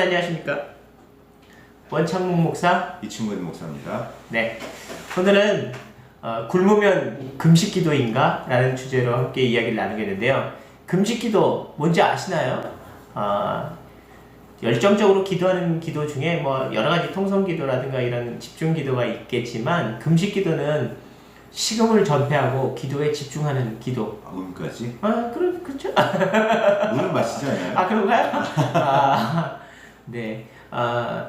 안녕하십니까? 원창문 목사? 이충근 목사입니다. 네. 오늘은 굶으면 금식기도인가? 라는 주제로 함께 이야기를 나누겠는데요. 금식기도 뭔지 아시나요? 열정적으로 기도하는 기도 중에 뭐 여러가지 통성기도라든가 이런 집중기도가 있겠지만 금식기도는 식음을 전폐하고 기도에 집중하는 기도. 음까지? 그렇죠. 물을 마시지 않아요? 그런가요? 네.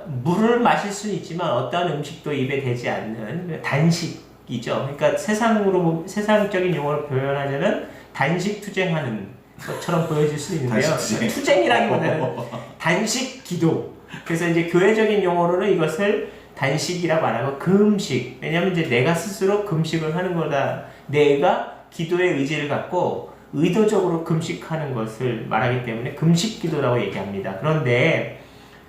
물을 마실 수는 있지만 어떠한 음식도 입에 대지 않는 단식이죠. 그러니까 세상적인 용어로 표현하자면 단식 투쟁하는 것처럼 보여질 수 있는데요. 투쟁이라기보다는 단식 기도. 그래서 이제 교회적인 용어로는 이것을 단식이라고 안 하고 금식. 왜냐면 이제 내가 스스로 금식을 하는 거다. 내가 기도의 의지를 갖고 의도적으로 금식하는 것을 말하기 때문에 금식 기도라고 얘기합니다. 그런데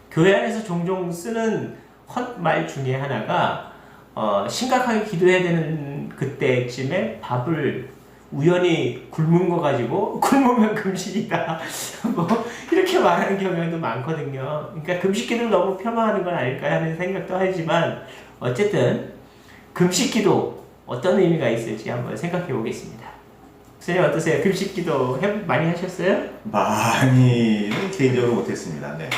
교회 안에서 종종 쓰는 헛말 중에 하나가 심각하게 기도해야 되는 그때쯤에 밥을 우연히 굶은 거 가지고 굶으면 금식이다 뭐 이렇게 말하는 경우도 많거든요. 그러니까 금식기도를 너무 폄하하는 건 아닐까 하는 생각도 하지만 어쨌든 금식기도 어떤 의미가 있을지 한번 생각해 보겠습니다. 선생님 어떠세요? 금식기도 많이 하셨어요? 많이는 개인적으로 못했습니다. 네.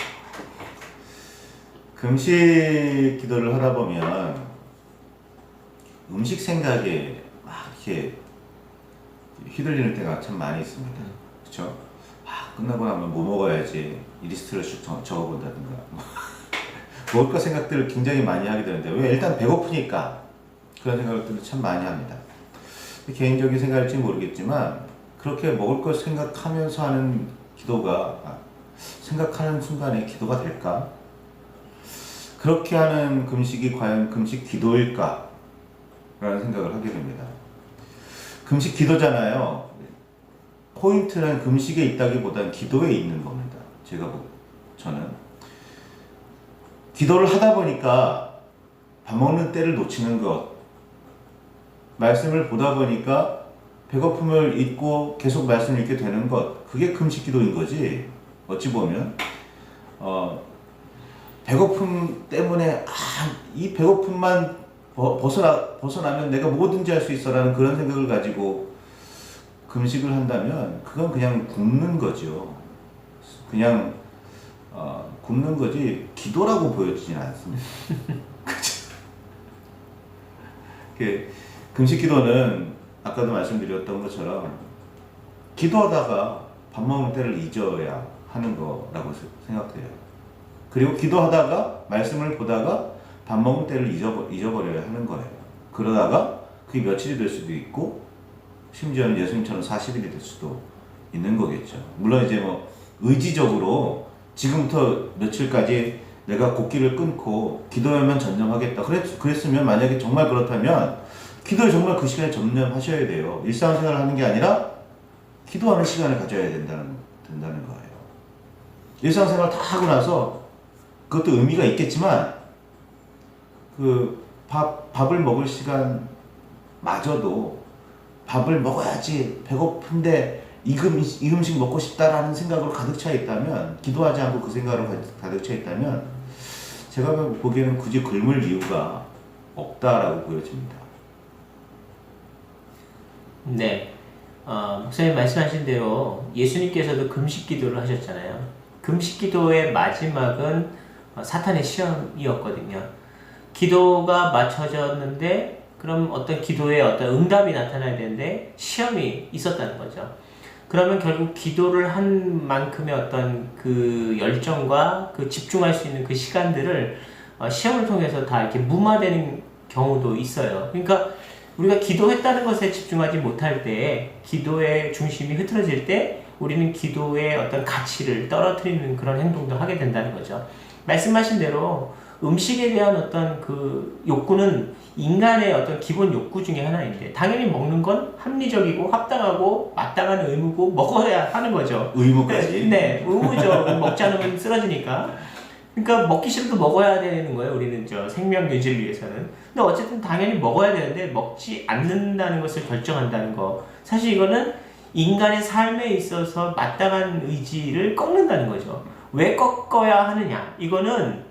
금식 기도를 하다 보면 음식 생각에 막 이렇게 휘둘리는 때가 참 많이 있습니다. 그렇죠? 끝나고 나면 뭐 먹어야지 이 리스트를 쭉 적어본다든가 먹을 거 생각들을 굉장히 많이 하게 되는데 왜 일단 배고프니까 그런 생각들을 참 많이 합니다. 개인적인 생각일지 모르겠지만 그렇게 먹을 걸 생각하면서 하는 기도가 생각하는 순간에 기도가 될까? 그렇게 하는 금식이 과연 금식 기도일까? 라는 생각을 하게 됩니다. 금식 기도잖아요. 포인트는 금식에 있다기보다는 기도에 있는 겁니다. 저는 기도를 하다 보니까 밥 먹는 때를 놓치는 것, 말씀을 보다 보니까 배고픔을 잊고 계속 말씀을 읽게 되는 것, 그게 금식 기도인 거지. 어찌 보면 배고픔 때문에 이 배고픔만 벗어나면 내가 뭐든지 할 수 있어라는 그런 생각을 가지고 금식을 한다면 그건 그냥 굶는 거죠. 그냥 굶는 거지 기도라고 보여지진 않습니다. 금식 기도는 아까도 말씀드렸던 것처럼 기도하다가 밥 먹는 때를 잊어야 하는 거라고 생각돼요. 그리고 기도하다가 말씀을 보다가 밥 먹는 때를 잊어버려야 하는 거예요. 그러다가 그게 며칠이 될 수도 있고 심지어는 예수님처럼 40일이 될 수도 있는 거겠죠. 물론 이제 뭐 의지적으로 지금부터 며칠까지 내가 곡기를 끊고 기도에만 전념하겠다. 그랬으면 만약에 정말 그렇다면 기도에 정말 그 시간에 전념하셔야 돼요. 일상생활을 하는 게 아니라 기도하는 시간을 가져야 된다는 거예요. 일상생활 다 하고 나서 그것도 의미가 있겠지만 밥을 먹을 시간마저도 밥을 먹어야지 배고픈데 이 음식 먹고 싶다라는 생각으로 가득 차 있다면 기도하지 않고 그 생각으로 가득 차 있다면 제가 보기에는 굳이 굶을 이유가 없다라고 보여집니다. 네. 목사님 말씀하신 대로 예수님께서도 금식 기도를 하셨잖아요. 금식 기도의 마지막은 사탄의 시험이었거든요. 기도가 맞춰졌는데 그럼 어떤 기도에 어떤 응답이 나타나야 되는데 시험이 있었다는 거죠. 그러면 결국 기도를 한 만큼의 어떤 그 열정과 그 집중할 수 있는 그 시간들을 시험을 통해서 다 이렇게 무마되는 경우도 있어요. 그러니까 우리가 기도했다는 것에 집중하지 못할 때, 기도의 중심이 흐트러질 때 우리는 기도의 어떤 가치를 떨어뜨리는 그런 행동도 하게 된다는 거죠. 말씀하신 대로 음식에 대한 어떤 그 욕구는 인간의 어떤 기본 욕구 중에 하나인데 당연히 먹는 건 합리적이고 합당하고 마땅한 의무고 먹어야 하는 거죠. 의무까지? 네, 의무죠. 먹지 않으면 쓰러지니까. 그러니까 먹기 싫어도 먹어야 되는 거예요. 우리는 생명 유지를 위해서는. 근데 어쨌든 당연히 먹어야 되는데 먹지 않는다는 것을 결정한다는 거. 사실 이거는 인간의 삶에 있어서 마땅한 의지를 꺾는다는 거죠. 왜 꺾어야 하느냐? 이거는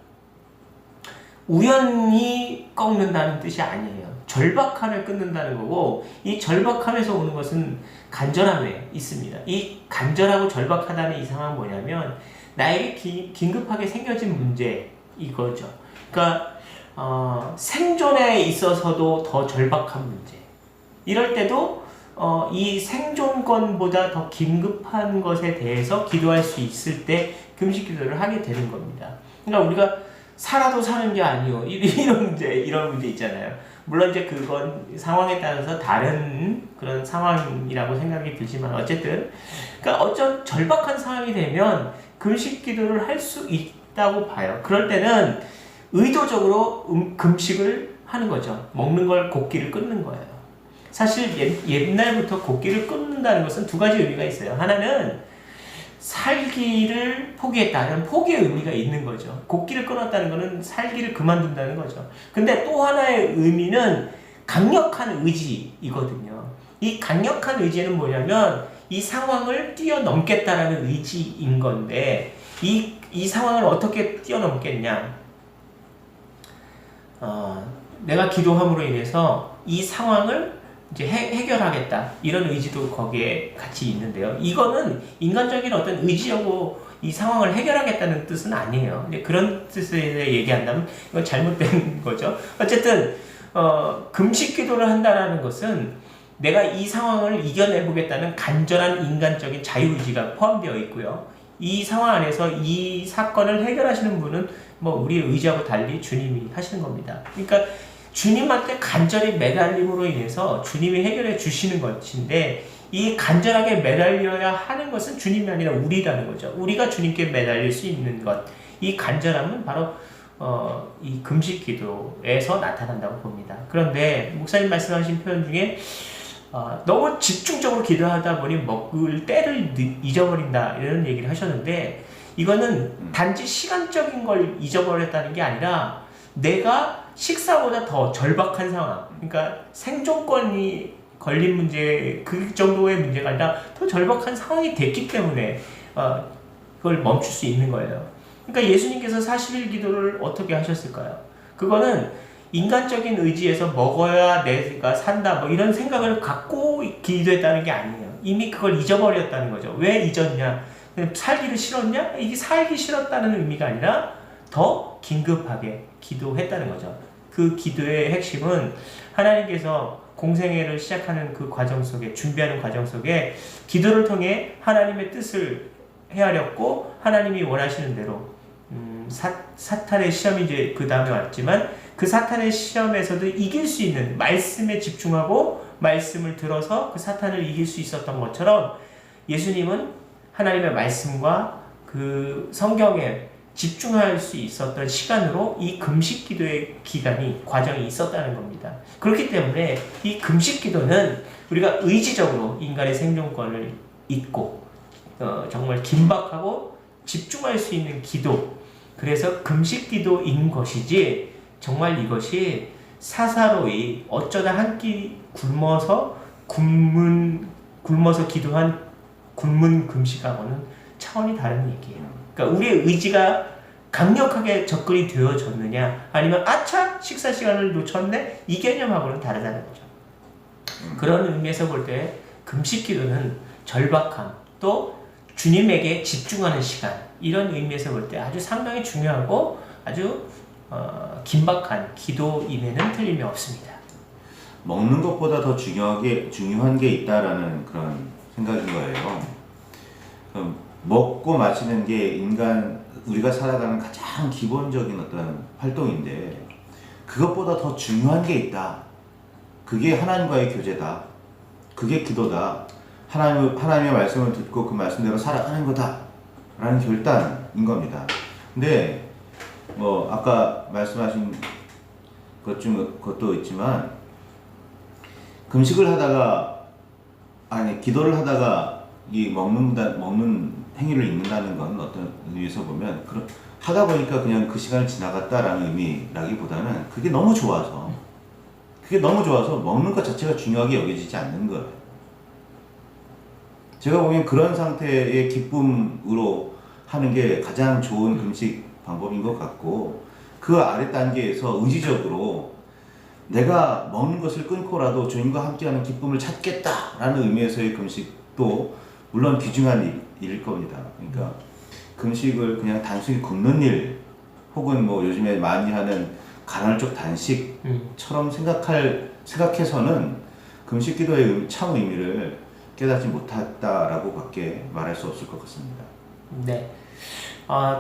우연히 꺾는다는 뜻이 아니에요. 절박함에 끊는다는 거고, 이 절박함에서 오는 것은 간절함에 있습니다. 이 간절하고 절박하다는 이 상황은 뭐냐면 나에게 긴급하게 생겨진 문제 이거죠. 그러니까 생존에 있어서도 더 절박한 문제. 이럴 때도 이 생존권보다 더 긴급한 것에 대해서 기도할 수 있을 때 금식 기도를 하게 되는 겁니다. 그러니까 우리가 살아도 사는 게 아니요. 이런 문제 있잖아요. 물론 이제 그건 상황에 따라서 다른 그런 상황이라고 생각이 들지만 어쨌든 그러니까 어떤 절박한 상황이 되면 금식 기도를 할 수 있다고 봐요. 그럴 때는 의도적으로 금식을 하는 거죠. 먹는 걸 곡기를 끊는 거예요. 사실 옛날부터 곡기를 끊는다는 것은 두 가지 의미가 있어요. 하나는 살기를 포기했다는 포기의 의미가 있는 거죠. 곡기를 끊었다는 것은 살기를 그만둔다는 거죠. 근데 또 하나의 의미는 강력한 의지이거든요. 이 강력한 의지는 뭐냐면 이 상황을 뛰어넘겠다라는 의지인 건데 이 상황을 어떻게 뛰어넘겠냐? 내가 기도함으로 인해서 이 상황을 이제 해결하겠다 이런 의지도 거기에 같이 있는데요. 이거는 인간적인 어떤 의지하고 이 상황을 해결하겠다는 뜻은 아니에요. 근데 그런 뜻에 대해 얘기한다면 이건 잘못된 거죠. 어쨌든 금식 기도를 한다라는 것은 내가 이 상황을 이겨내보겠다는 간절한 인간적인 자유의지가 포함되어 있고요. 이 상황 안에서 이 사건을 해결하시는 분은 뭐 우리의 의지하고 달리 주님이 하시는 겁니다. 그러니까 주님한테 간절히 매달림으로 인해서 주님이 해결해 주시는 것인데 이 간절하게 매달려야 하는 것은 주님이 아니라 우리라는 거죠. 우리가 주님께 매달릴 수 있는 것. 이 간절함은 바로 이 금식 기도에서 나타난다고 봅니다. 그런데 목사님 말씀하신 표현 중에 너무 집중적으로 기도하다 보니 먹을 때를 잊어버린다 이런 얘기를 하셨는데 이거는 단지 시간적인 걸 잊어버렸다는 게 아니라 내가 식사보다 더 절박한 상황, 그러니까 생존권이 걸린 문제, 그 정도의 문제가 아니라 더 절박한 상황이 됐기 때문에 그걸 멈출 수 있는 거예요. 그러니까 예수님께서 40일 기도를 어떻게 하셨을까요? 그거는 인간적인 의지에서 먹어야 내가 산다 뭐 이런 생각을 갖고 기도했다는 게 아니에요. 이미 그걸 잊어버렸다는 거죠. 왜 잊었냐? 살기를 싫었냐? 이게 살기 싫었다는 의미가 아니라 더 긴급하게 기도했다는 거죠. 그 기도의 핵심은 하나님께서 공생애를 시작하는 그 과정 속에 준비하는 과정 속에 기도를 통해 하나님의 뜻을 헤아렸고 하나님이 원하시는 대로 사탄의 시험이 이제 그 다음에 왔지만 그 사탄의 시험에서도 이길 수 있는 말씀에 집중하고 말씀을 들어서 그 사탄을 이길 수 있었던 것처럼 예수님은 하나님의 말씀과 그 성경에 집중할 수 있었던 시간으로 이 금식 기도의 과정이 있었다는 겁니다. 그렇기 때문에 이 금식 기도는 우리가 의지적으로 인간의 생존권을 잊고 정말 긴박하고 집중할 수 있는 기도, 그래서 금식 기도인 것이지 정말 이것이 사사로이 어쩌다 한 끼 굶어서 기도한 굶은 금식하고는 차원이 다른 얘기예요. 그러니까 우리의 의지가 강력하게 접근이 되어졌느냐 아니면 아차 식사 시간을 놓쳤네 이 개념하고는 다르다는 거죠. 그런 의미에서 볼 때 금식 기도는 절박함 또 주님에게 집중하는 시간 이런 의미에서 볼 때 아주 상당히 중요하고 아주 긴박한 기도임에는 틀림이 없습니다. 먹는 것보다 더 중요한 게 있다라는 그런 생각인 거예요. 먹고 마시는 게 우리가 살아가는 가장 기본적인 어떤 활동인데 그것보다 더 중요한 게 있다. 그게 하나님과의 교제다. 그게 기도다. 하나님의 말씀을 듣고 그 말씀대로 살아가는 거다. 라는 결단인 겁니다. 근데 아까 말씀하신 것도 있지만 기도를 하다가 이 먹는 행위를 잊는다는 건 어떤 의미에서 보면 하다 보니까 그냥 그 시간을 지나갔다라는 의미라기보다는 그게 너무 좋아서 먹는 것 자체가 중요하게 여겨지지 않는 거예요. 제가 보기엔 그런 상태의 기쁨으로 하는 게 가장 좋은 금식 방법인 것 같고, 그 아래 단계에서 의지적으로 내가 먹는 것을 끊고라도 주님과 함께하는 기쁨을 찾겠다라는 의미에서의 금식도 물론 귀중한 일일 겁니다. 그러니까 금식을 그냥 단순히 굶는 일 혹은 뭐 요즘에 많이 하는 간헐적 단식처럼 생각해서는 금식 기도의 참 의미를 깨닫지 못했다라고 밖에 말할 수 없을 것 같습니다. 네.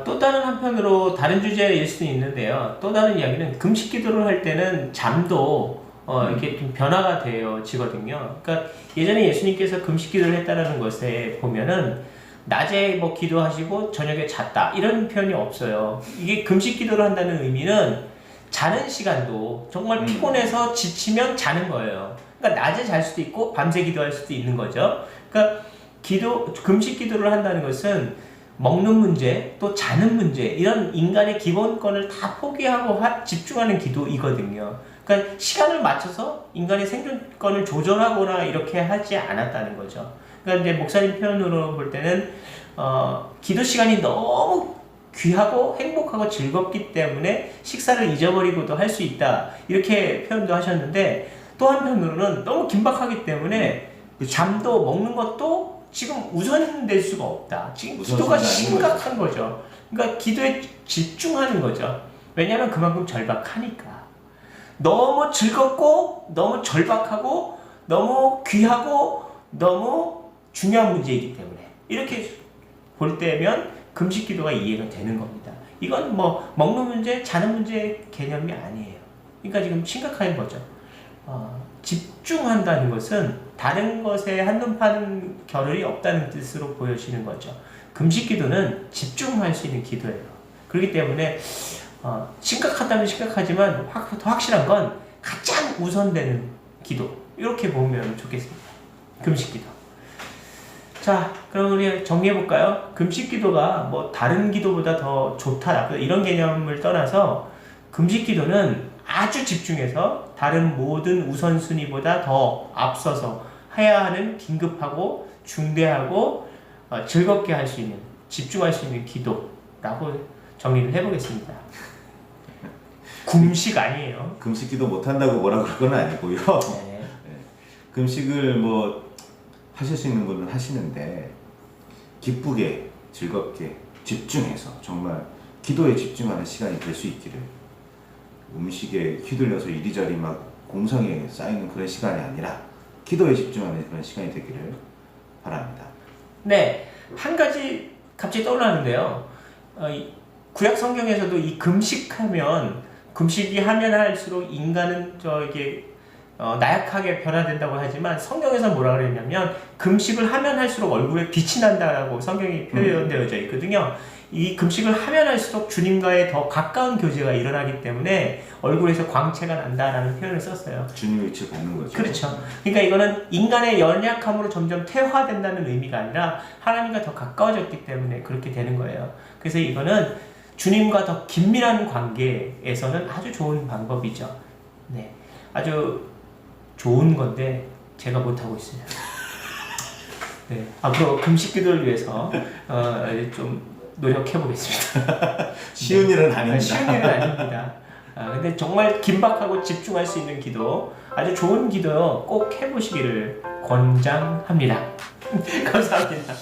또 다른 한편으로 다른 주제일 수 있는데요. 또 다른 이야기는 금식 기도를 할 때는 잠도 이렇게 좀 변화가 되어지거든요. 그러니까 예전에 예수님께서 금식 기도를 했다라는 것에 보면은 낮에 뭐 기도하시고 저녁에 잤다 이런 표현이 없어요. 이게 금식 기도를 한다는 의미는 자는 시간도 정말 피곤해서 지치면 자는 거예요. 그러니까 낮에 잘 수도 있고 밤새 기도할 수도 있는 거죠. 그러니까 금식 기도를 한다는 것은 먹는 문제, 또 자는 문제, 이런 인간의 기본권을 다 포기하고 집중하는 기도이거든요. 그러니까 시간을 맞춰서 인간의 생존권을 조절하거나 이렇게 하지 않았다는 거죠. 그러니까 이제 목사님 표현으로 볼 때는 기도 시간이 너무 귀하고 행복하고 즐겁기 때문에 식사를 잊어버리고도 할 수 있다, 이렇게 표현도 하셨는데, 또 한편으로는 너무 긴박하기 때문에 잠도 먹는 것도 지금 우선될 수가 없다. 지금 기도가 심각한 거죠. 그러니까 기도에 집중하는 거죠. 왜냐하면 그만큼 절박하니까. 너무 즐겁고 너무 절박하고 너무 귀하고 너무 중요한 문제이기 때문에 이렇게 볼 때면 금식 기도가 이해가 되는 겁니다. 이건 뭐 먹는 문제, 자는 문제 개념이 아니에요. 그러니까 지금 심각한 거죠. 집중한다는 것은 다른 것에 한눈 파는 겨를이 없다는 뜻으로 보여지는 거죠. 금식 기도는 집중할 수 있는 기도예요. 그렇기 때문에 심각하다면 심각하지만 더 확실한 건 가장 우선되는 기도, 이렇게 보면 좋겠습니다. 금식 기도. 자, 그럼 우리 정리해 볼까요? 금식 기도가 뭐 다른 기도보다 더 좋다, 나쁘다 이런 개념을 떠나서 금식 기도는 아주 집중해서 다른 모든 우선순위보다 더 앞서서 해야 하는 긴급하고 중대하고 즐겁게 할 수 있는, 집중할 수 있는 기도라고 정리를 해보겠습니다. 금식 아니에요. 금식 기도 못한다고 뭐라 그럴 건 아니고요. 네. 네. 금식을 뭐 하실 수 있는 분은 하시는데, 기쁘게 즐겁게 집중해서 정말 기도에 집중하는 시간이 될 수 있기를, 음식에 휘둘려서 이리저리 막 공성에 쌓이는 그런 시간이 아니라 기도에 집중하는 그런 시간이 되기를 바랍니다. 네, 한 가지 갑자기 떠오르는데요. 구약 성경에서도 이 금식이 하면 할수록 인간은 나약하게 변화된다고 하지만, 성경에서 뭐라 그랬냐면 금식을 하면 할수록 얼굴에 빛이 난다라고 성경이 표현되어져 있거든요. 이 금식을 하면 할수록 주님과의 더 가까운 교제가 일어나기 때문에 얼굴에서 광채가 난다라는 표현을 썼어요. 주님의 위치를 받는 거죠. 그렇죠. 그러니까 이거는 인간의 연약함으로 점점 퇴화된다는 의미가 아니라 하나님과 더 가까워졌기 때문에 그렇게 되는 거예요. 그래서 이거는 주님과 더 긴밀한 관계에서는 아주 좋은 방법이죠. 네, 아주 좋은 건데 제가 못하고 있어요. 네, 앞으로 금식 기도를 위해서 좀 노력해 보겠습니다. 쉬운 일은 아닙니다. 쉬운 일은 아닙니다. 근데 정말 긴박하고 집중할 수 있는 기도, 아주 좋은 기도 꼭 해보시기를 권장합니다. 감사합니다.